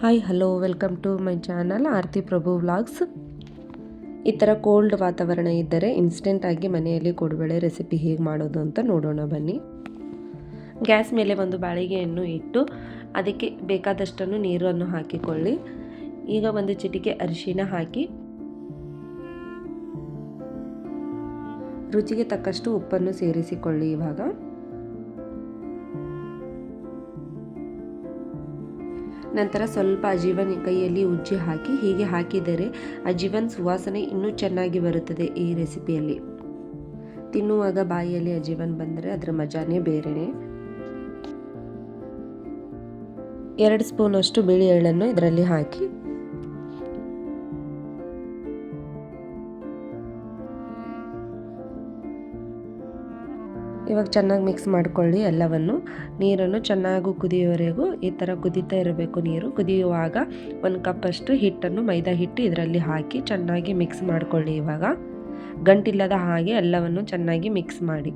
Hi hello welcome to my channel Arati Prabhu vlogs. ಈ ಥರ cold ವಾತಾವರಣ ಇದ್ದರೆ ಇನ್ಸ್ಟೆಂಟಾಗಿ ಮನೆಯಲ್ಲಿ ಕೋಡುಬಳೆ ರೆಸಿಪಿ ಹೇಗೆ ಮಾಡೋದು ಅಂತ ನೋಡೋಣ ಬನ್ನಿ. ಗ್ಯಾಸ್ ಮೇಲೆ ಒಂದು ಬಾಳಿಗೆಯನ್ನು ಇಟ್ಟು ಅದಕ್ಕೆ ಬೇಕಾದಷ್ಟನ್ನು ನೀರನ್ನು ಹಾಕಿಕೊಳ್ಳಿ. ಈಗ ಒಂದು ಚಿಟಿಕೆ ಅರಿಶಿನ ಹಾಕಿ ರುಚಿಗೆ ತಕ್ಕಷ್ಟು ಉಪ್ಪನ್ನು ಸೇರಿಸಿಕೊಳ್ಳಿ. ಇವಾಗ ನಂತರ ಸ್ವಲ್ಪ ಅಜೀವನ್ ಕೈಯಲ್ಲಿ ಉಜ್ಜಿ ಹಾಕಿ ಹೀಗೆ ಹಾಕಿದರೆ ಅಜೀವನ್ ಸುವಾಸನೆ ಇನ್ನೂ ಚೆನ್ನಾಗಿ ಬರುತ್ತದೆ. ಈ ರೆಸಿಪಿಯಲ್ಲಿ ತಿನ್ನುವಾಗ ಬಾಯಿಯಲ್ಲಿ ಅಜೀವನ್ ಬಂದರೆ ಅದರ ಮಜಾನೇ ಬೇರೆನೆ. 2 ಸ್ಪೂನಷ್ಟು ಬಿಳಿ ಎಳ್ಳನ್ನು ಇದರಲ್ಲಿ ಹಾಕಿ ಇವಾಗ ಚೆನ್ನಾಗಿ ಮಿಕ್ಸ್ ಮಾಡಿಕೊಳ್ಳಿ. ಎಲ್ಲವನ್ನು ನೀರನ್ನು ಚೆನ್ನಾಗಿ ಕುದಿಯುವವರೆಗೂ ಈ ಥರ ಕುದೀತಾ ಇರಬೇಕು. ನೀರು ಕುದಿಯುವಾಗ 1 ಕಪ್ಪಷ್ಟು ಹಿಟ್ಟನ್ನು ಮೈದಾ ಹಿಟ್ಟು ಇದರಲ್ಲಿ ಹಾಕಿ ಚೆನ್ನಾಗಿ ಮಿಕ್ಸ್ ಮಾಡಿಕೊಳ್ಳಿ. ಇವಾಗ ಗಂಟಿಲ್ಲದ ಹಾಗೆ ಎಲ್ಲವನ್ನು ಚೆನ್ನಾಗಿ ಮಿಕ್ಸ್ ಮಾಡಿ.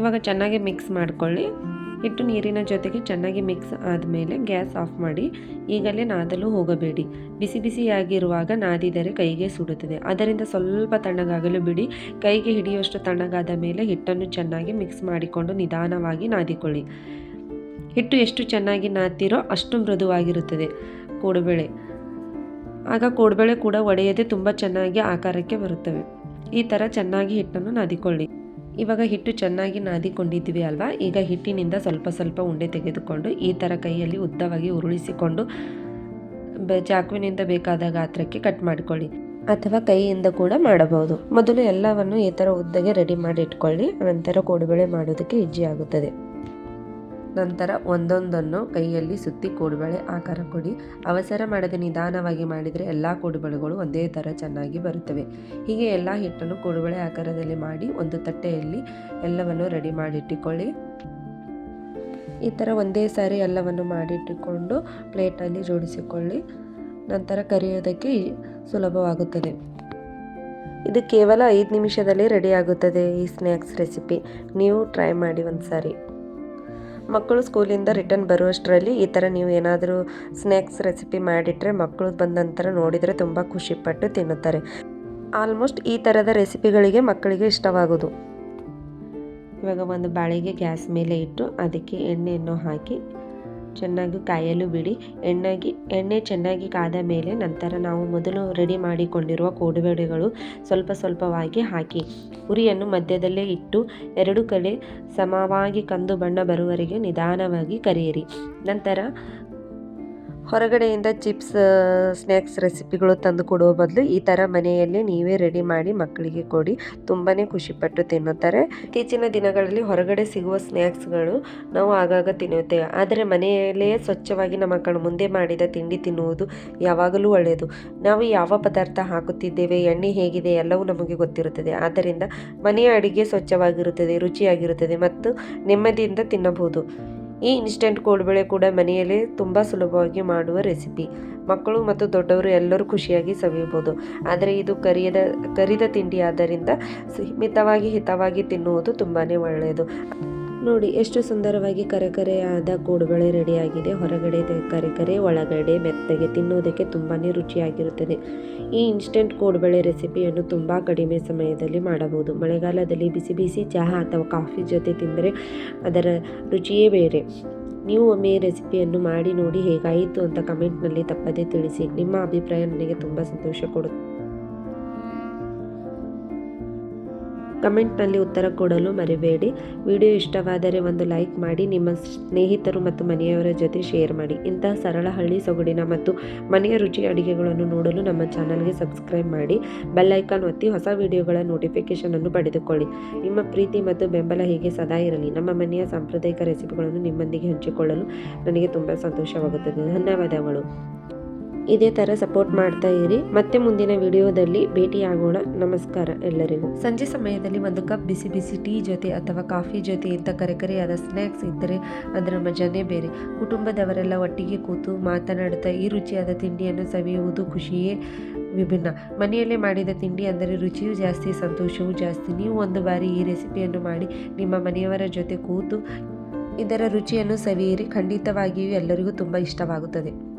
ಇವಾಗ ಚೆನ್ನಾಗಿ ಮಿಕ್ಸ್ ಮಾಡಿಕೊಳ್ಳಿ. ಹಿಟ್ಟು ನೀರಿನ ಜೊತೆಗೆ ಚೆನ್ನಾಗಿ ಮಿಕ್ಸ್ ಆದಮೇಲೆ ಗ್ಯಾಸ್ ಆಫ್ ಮಾಡಿ. ಈಗಲೇ ನಾದಲು ಹೋಗಬೇಡಿ. ಬಿಸಿ ಬಿಸಿಯಾಗಿರುವಾಗ ನಾದಿದರೆ ಕೈಗೆ ಸುಡುತ್ತದೆ. ಅದರಿಂದ ಸ್ವಲ್ಪ ತಣ್ಣಗಾಗಲು ಬಿಡಿ. ಕೈಗೆ ಹಿಡಿಯುವಷ್ಟು ತಣ್ಣಗಾದ ಮೇಲೆ ಹಿಟ್ಟನ್ನು ಚೆನ್ನಾಗಿ ಮಿಕ್ಸ್ ಮಾಡಿಕೊಂಡು ನಿಧಾನವಾಗಿ ನಾದಿಕೊಳ್ಳಿ. ಹಿಟ್ಟು ಎಷ್ಟು ಚೆನ್ನಾಗಿ ನಾದ್ತಿರೋ ಅಷ್ಟು ಮೃದುವಾಗಿರುತ್ತದೆ ಕೋಡುಬಳೆ. ಆಗ ಕೋಡುಬಳೆ ಕೂಡ ಒಡೆಯದೆ ತುಂಬ ಚೆನ್ನಾಗಿ ಆಕಾರಕ್ಕೆ ಬರುತ್ತವೆ. ಈ ಥರ ಚೆನ್ನಾಗಿ ಹಿಟ್ಟನ್ನು ನಾದಿಕೊಳ್ಳಿ. ಇವಾಗ ಹಿಟ್ಟು ಚೆನ್ನಾಗಿ ನಾದಿಕೊಂಡಿದ್ವಿ ಅಲ್ವಾ. ಈಗ ಹಿಟ್ಟಿನಿಂದ ಸ್ವಲ್ಪ ಸ್ವಲ್ಪ ಉಂಡೆ ತೆಗೆದುಕೊಂಡು ಈ ಥರ ಕೈಯಲ್ಲಿ ಉದ್ದವಾಗಿ ಉರುಳಿಸಿಕೊಂಡು ಚಾಕುವಿನಿಂದ ಬೇಕಾದ ಗಾತ್ರಕ್ಕೆ ಕಟ್ ಮಾಡಿಕೊಳ್ಳಿ, ಅಥವಾ ಕೈಯಿಂದ ಕೂಡ ಮಾಡಬಹುದು. ಮೊದಲು ಎಲ್ಲವನ್ನು ಈ ಥರ ಉದ್ದಗೆ ರೆಡಿ ಮಾಡಿ ಇಟ್ಕೊಳ್ಳಿ. ನಂತರ ಕೋಡುಬಳೆ ಮಾಡೋದಕ್ಕೆ ಈಜಿ ಆಗುತ್ತದೆ. ನಂತರ ಒಂದೊಂದನ್ನು ಕೈಯಲ್ಲಿ ಸುತ್ತಿ ಕೋಡುಬಳೆ ಆಕಾರ ಕೊಡಿ. ಅವಸರ ಮಾಡದೆ ನಿಧಾನವಾಗಿ ಮಾಡಿದರೆ ಎಲ್ಲ ಕೋಡುಬಳೆಗಳು ಒಂದೇ ಥರ ಚೆನ್ನಾಗಿ ಬರುತ್ತವೆ. ಹೀಗೆ ಎಲ್ಲ ಹಿಟ್ಟನ್ನು ಕೋಡುಬಳೆ ಆಕಾರದಲ್ಲಿ ಮಾಡಿ ಒಂದು ತಟ್ಟೆಯಲ್ಲಿ ಎಲ್ಲವನ್ನು ರೆಡಿ ಮಾಡಿಟ್ಟುಕೊಳ್ಳಿ. ಈ ಥರ ಒಂದೇ ಸಾರಿ ಎಲ್ಲವನ್ನು ಮಾಡಿಟ್ಟುಕೊಂಡು ಪ್ಲೇಟಲ್ಲಿ ಜೋಡಿಸಿಕೊಳ್ಳಿ. ನಂತರ ಕರಿಯೋದಕ್ಕೆ ಸುಲಭವಾಗುತ್ತದೆ. ಇದು ಕೇವಲ 5 ನಿಮಿಷದಲ್ಲಿ ರೆಡಿ ಆಗುತ್ತದೆ ಈ ಸ್ನ್ಯಾಕ್ಸ್ ರೆಸಿಪಿ. ನೀವು ಟ್ರೈ ಮಾಡಿ ಒಂದು ಸಾರಿ. ಮಕ್ಕಳು ಸ್ಕೂಲಿಂದ ರಿಟರ್ನ್ ಬರುವಷ್ಟರಲ್ಲಿ ಈ ಥರ ನೀವು ಏನಾದರೂ ಸ್ನ್ಯಾಕ್ಸ್ ರೆಸಿಪಿ ಮಾಡಿಟ್ರೆ ಮಕ್ಕಳು ಬಂದ ನಂತರ ನೋಡಿದರೆ ತುಂಬ ಖುಷಿಪಟ್ಟು ತಿನ್ನುತ್ತಾರೆ. ಆಲ್ಮೋಸ್ಟ್ ಈ ಥರದ ರೆಸಿಪಿಗಳಿಗೆ ಮಕ್ಕಳಿಗೆ ಇಷ್ಟವಾಗೋದು. ಇವಾಗ ಒಂದು ಬಾಳಿಗೆ ಗ್ಯಾಸ್ ಮೇಲೆ ಇಟ್ಟು ಅದಕ್ಕೆ ಎಣ್ಣೆಯನ್ನು ಹಾಕಿ ಚೆನ್ನಾಗಿ ಕಾಯಲು ಬಿಡಿ. ಎಣ್ಣೆ ಚೆನ್ನಾಗಿ ಕಾದ ಮೇಲೆ ನಂತರ ನಾವು ಮೊದಲು ರೆಡಿ ಮಾಡಿಕೊಂಡಿರುವ ಕೋಡುಬಳೆಗಳು ಸ್ವಲ್ಪ ಸ್ವಲ್ಪವಾಗಿ ಹಾಕಿ ಉರಿಯನ್ನು ಮಧ್ಯದಲ್ಲೇ ಇಟ್ಟು 2 ಕಡೆ ಸಮವಾಗಿ ಕಂದು ಬಣ್ಣ ಬರುವವರೆಗೆ ನಿಧಾನವಾಗಿ ಕರಿಯಿರಿ. ನಂತರ ಹೊರಗಡೆಯಿಂದ ಚಿಪ್ಸ್ ಸ್ನ್ಯಾಕ್ಸ್ ರೆಸಿಪಿಗಳು ತಂದು ಕೊಡುವ ಬದಲು ಈ ಥರ ಮನೆಯಲ್ಲೇ ನೀವೇ ರೆಡಿ ಮಾಡಿ ಮಕ್ಕಳಿಗೆ ಕೊಡಿ. ತುಂಬಾ ಖುಷಿಪಟ್ಟು ತಿನ್ನುತ್ತಾರೆ. ಇತ್ತೀಚಿನ ದಿನಗಳಲ್ಲಿ ಹೊರಗಡೆ ಸಿಗುವ ಸ್ನ್ಯಾಕ್ಸ್ಗಳು ನಾವು ಆಗಾಗ ತಿನ್ನುತ್ತೇವೆ. ಆದರೆ ಮನೆಯಲ್ಲೇ ಸ್ವಚ್ಛವಾಗಿ ನಮ್ಮ ಕಣ್ಣು ಮುಂದೆ ಮಾಡಿದ ತಿಂಡಿ ತಿನ್ನುವುದು ಯಾವಾಗಲೂ ಒಳ್ಳೆಯದು. ನಾವು ಯಾವ ಪದಾರ್ಥ ಹಾಕುತ್ತಿದ್ದೇವೆ, ಎಣ್ಣೆ ಹೇಗಿದೆ ಎಲ್ಲವೂ ನಮಗೆ ಗೊತ್ತಿರುತ್ತದೆ. ಆದ್ದರಿಂದ ಮನೆಯ ಅಡಿಗೆ ಸ್ವಚ್ಛವಾಗಿರುತ್ತದೆ, ರುಚಿಯಾಗಿರುತ್ತದೆ ಮತ್ತು ನೆಮ್ಮದಿಯಿಂದ ತಿನ್ನಬಹುದು. ಈ ಇನ್ಸ್ಟೆಂಟ್ ಕೋಡುಬಳೆ ಕೂಡ ಮನೆಯಲ್ಲೇ ತುಂಬ ಸುಲಭವಾಗಿ ಮಾಡುವ ರೆಸಿಪಿ. ಮಕ್ಕಳು ಮತ್ತು ದೊಡ್ಡವರು ಎಲ್ಲರೂ ಖುಷಿಯಾಗಿ ಸವಿಯಬಹುದು. ಆದರೆ ಇದು ಕರಿದ ತಿಂಡಿ ಆದ್ದರಿಂದ ಹಿತವಾಗಿ ತಿನ್ನುವುದು ತುಂಬಾ ಒಳ್ಳೆಯದು. ನೋಡಿ ಎಷ್ಟು ಸುಂದರವಾಗಿ ಕರೆಕರೆಯಾದ ಕೋಡುಬಳೆ ರೆಡಿಯಾಗಿದೆ. ಹೊರಗಡೆ ಕರೆ ಒಳಗಡೆ ಮೆತ್ತಗೆ, ತಿನ್ನುವುದಕ್ಕೆ ತುಂಬಾ ರುಚಿಯಾಗಿರುತ್ತದೆ. ಈ ಇನ್ಸ್ಟೆಂಟ್ ಕೋಡುಬಳೆ ರೆಸಿಪಿಯನ್ನು ತುಂಬ ಕಡಿಮೆ ಸಮಯದಲ್ಲಿ ಮಾಡಬಹುದು. ಮಳೆಗಾಲದಲ್ಲಿ ಬಿಸಿ ಬಿಸಿ ಚಹಾ ಅಥವಾ ಕಾಫಿ ಜೊತೆ ತಿಂದರೆ ಅದರ ರುಚಿಯೇ ಬೇರೆ. ನೀವು ಒಮ್ಮೆ ಈ ರೆಸಿಪಿಯನ್ನು ಮಾಡಿ ನೋಡಿ ಹೇಗಾಯಿತು ಅಂತ ಕಮೆಂಟ್ನಲ್ಲಿ ತಪ್ಪದೇ ತಿಳಿಸಿ. ನಿಮ್ಮ ಅಭಿಪ್ರಾಯ ನನಗೆ ತುಂಬ ಸಂತೋಷ ಕೊಡುತ್ತೆ. ಕಮೆಂಟ್ನಲ್ಲಿ ಉತ್ತರ ಕೊಡಲು ಮರಿಬೇಡಿ. ವಿಡಿಯೋ ಇಷ್ಟವಾದರೆ ಒಂದು ಲೈಕ್ ಮಾಡಿ, ನಿಮ್ಮ ಸ್ನೇಹಿತರು ಮತ್ತು ಮನೆಯವರ ಜೊತೆ ಶೇರ್ ಮಾಡಿ. ಇಂತಹ ಸರಳ ಹಳ್ಳಿ ಸೊಗಡಿನ ಮತ್ತು ಮನೆಯ ರುಚಿ ಅಡುಗೆಗಳನ್ನು ನೋಡಲು ನಮ್ಮ ಚಾನಲ್ಗೆ ಸಬ್ಸ್ಕ್ರೈಬ್ ಮಾಡಿ. ಬೆಲ್ ಐಕಾನ್ ಒತ್ತಿ ಹೊಸ ವಿಡಿಯೋಗಳ ನೋಟಿಫಿಕೇಷನ್ ಅನ್ನು ಪಡೆದುಕೊಳ್ಳಿ. ನಿಮ್ಮ ಪ್ರೀತಿ ಮತ್ತು ಬೆಂಬಲ ಹೀಗೆ ಸದಾ ಇರಲಿ. ನಮ್ಮ ಮನೆಯ ಸಾಂಪ್ರದಾಯಿಕ ರೆಸಿಪಿಗಳನ್ನು ನಿಮ್ಮೊಂದಿಗೆ ಹಂಚಿಕೊಳ್ಳಲು ನನಗೆ ತುಂಬ ಸಂತೋಷವಾಗುತ್ತದೆ. ಧನ್ಯವಾದಗಳು. ಇದೇ ಥರ ಸಪೋರ್ಟ್ ಮಾಡ್ತಾ ಇರಿ. ಮತ್ತೆ ಮುಂದಿನ ವಿಡಿಯೋದಲ್ಲಿ ಭೇಟಿಯಾಗೋಣ. ನಮಸ್ಕಾರ ಎಲ್ಲರಿಗೂ. ಸಂಜೆ ಸಮಯದಲ್ಲಿ ಒಂದು ಕಪ್ ಬಿಸಿ ಬಿಸಿ ಟೀ ಜೊತೆ ಅಥವಾ ಕಾಫಿ ಜೊತೆ ಇಂಥ ಕರೆಕರೆಯಾದ ಸ್ನ್ಯಾಕ್ಸ್ ಇದ್ದರೆ ಅದರ ಮಜಾನೇ ಬೇರೆ. ಕುಟುಂಬದವರೆಲ್ಲ ಒಟ್ಟಿಗೆ ಕೂತು ಮಾತನಾಡುತ್ತಾ ಈ ರುಚಿಯಾದ ತಿಂಡಿಯನ್ನು ಸವಿಯುವುದು ಖುಷಿಯೇ ವಿಭಿನ್ನ. ಮನೆಯಲ್ಲೇ ಮಾಡಿದ ತಿಂಡಿ ಅಂದರೆ ರುಚಿಯೂ ಜಾಸ್ತಿ, ಸಂತೋಷವೂ ಜಾಸ್ತಿ. ನೀವು ಒಂದು ಬಾರಿ ಈ ರೆಸಿಪಿಯನ್ನು ಮಾಡಿ ನಿಮ್ಮ ಮನೆಯವರ ಜೊತೆ ಕೂತು ಇದರ ರುಚಿಯನ್ನು ಸವಿಯಿರಿ. ಖಂಡಿತವಾಗಿಯೂ ಎಲ್ಲರಿಗೂ ತುಂಬ ಇಷ್ಟವಾಗುತ್ತದೆ.